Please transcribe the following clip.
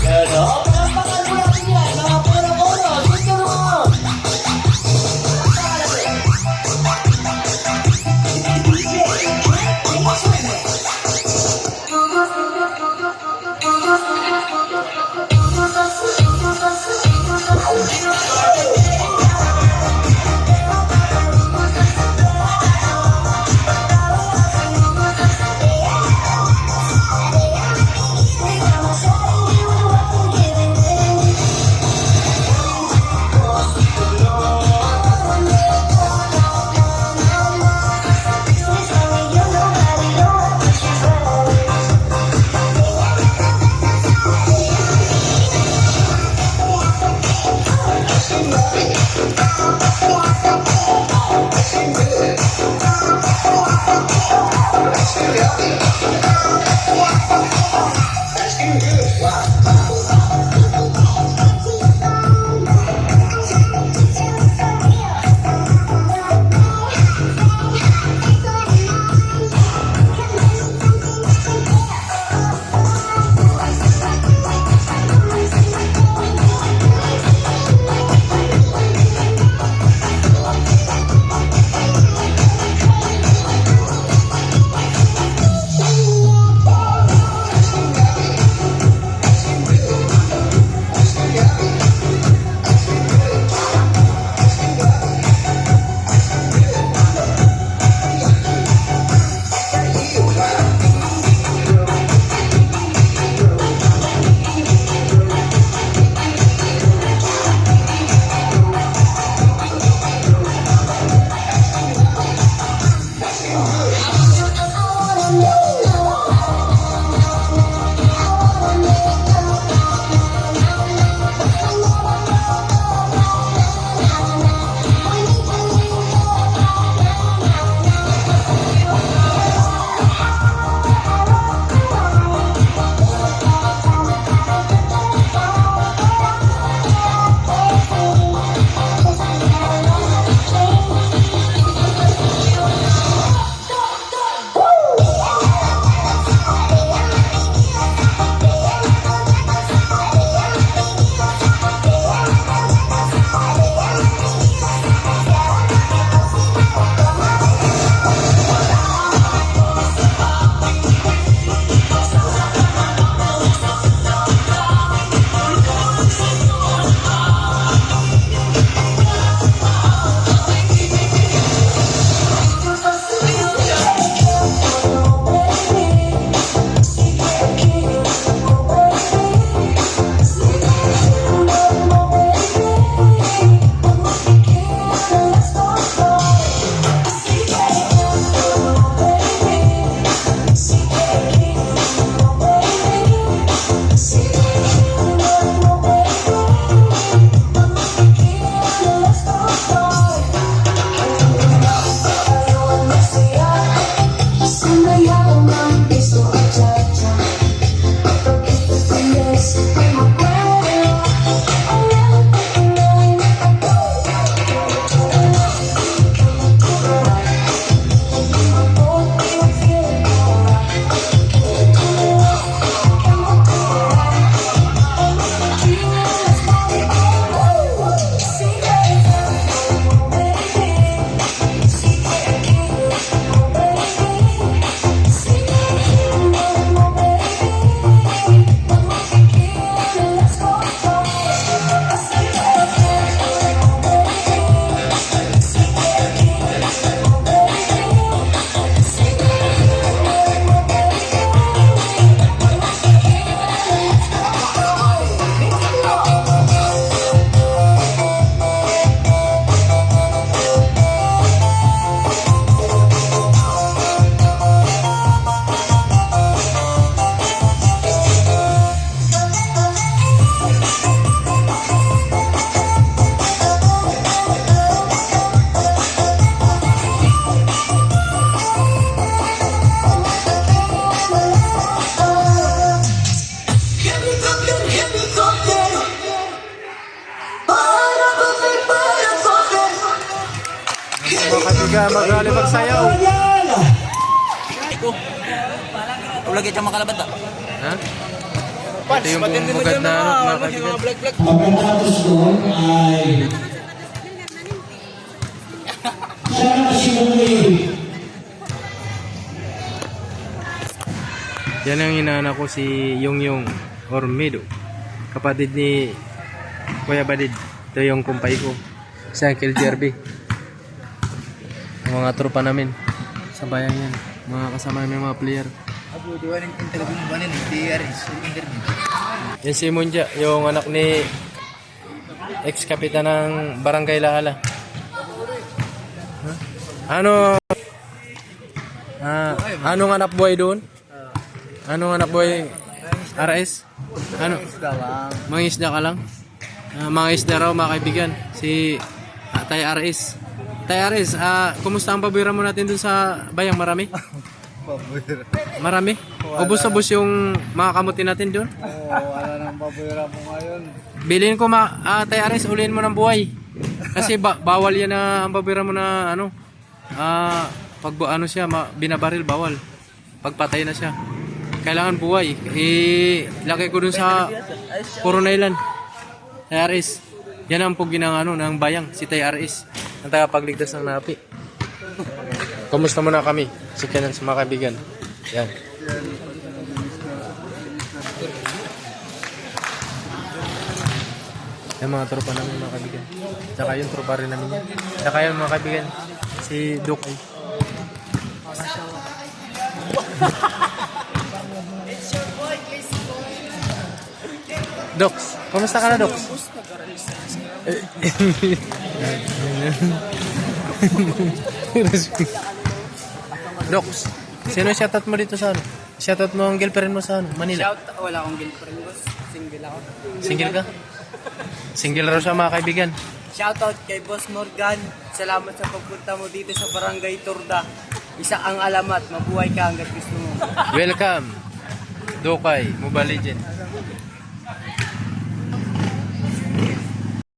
Pero, palampakan mo natin yan, mga puro-puro, dito mo! Mga magali magsayaw. Iko. Wala kita makalabat ta. Ha? Ito yung bumugad na ano, mga kaibigan. Ang pagkatapos doon ay siya na si Mungay. Yan ang inaanak ko si Yung Ormedo. Kapatid ni Kuya Badid. Ito yung kumpay ko. Si Uncle Jerby. Ang mga tropa namin. Sa bayan yan. Mga kasama namin mga player. Yan si Munja. Yung anak ni ex-kapitan ng Barangay Laala. Ano? Anong anak buhay doon? Anong anak buhay? RS? Ano? Mga isda ka lang? Mga isda raw mga kaibigan. Si Tay RS. Tay RS, kumusta ang pabuira mo natin dun sa bayang? Marami? Marami? Ubus-ubus yung mga kamuti natin dun? Oo, wala nang pabuira mo ngayon. Bilhin ko Tay RS, ulihin mo ng buhay. Kasi bawal yan na ang pabuira mo na ano. Pag ano siya, binabaril, bawal. Pagpatay na siya. Kailangan buhay. Ilagay ko dun sa Coronailan. Tay RS. Yan ang pugi ng, ano, ng bayang, si Tay RS. Ang tagapagligtas ng napi. Kumusta muna kami? Si Kenan sa mga kaibigan. Yan. Yung mga tropa namin mga kaibigan. Tsaka yung tropa rin namin yan. Tsaka yung mga kaibigan. Si Duk. Dox, kumusta ka na, Dox? Dox, sino shoutout mo dito sa ano? Shoutout mo ang girlfriend mo sa ano? Manila? Wala akong girlfriend, boss. Single ako. Single ka? Single raw siya mga kaibigan. Shoutout kay Boss Morgan. Salamat sa pagpunta mo dito sa Barangay Turda. Isa ang alamat, mabuhay ka hanggat gusto mo. Welcome, Dokay, Mobile Legend.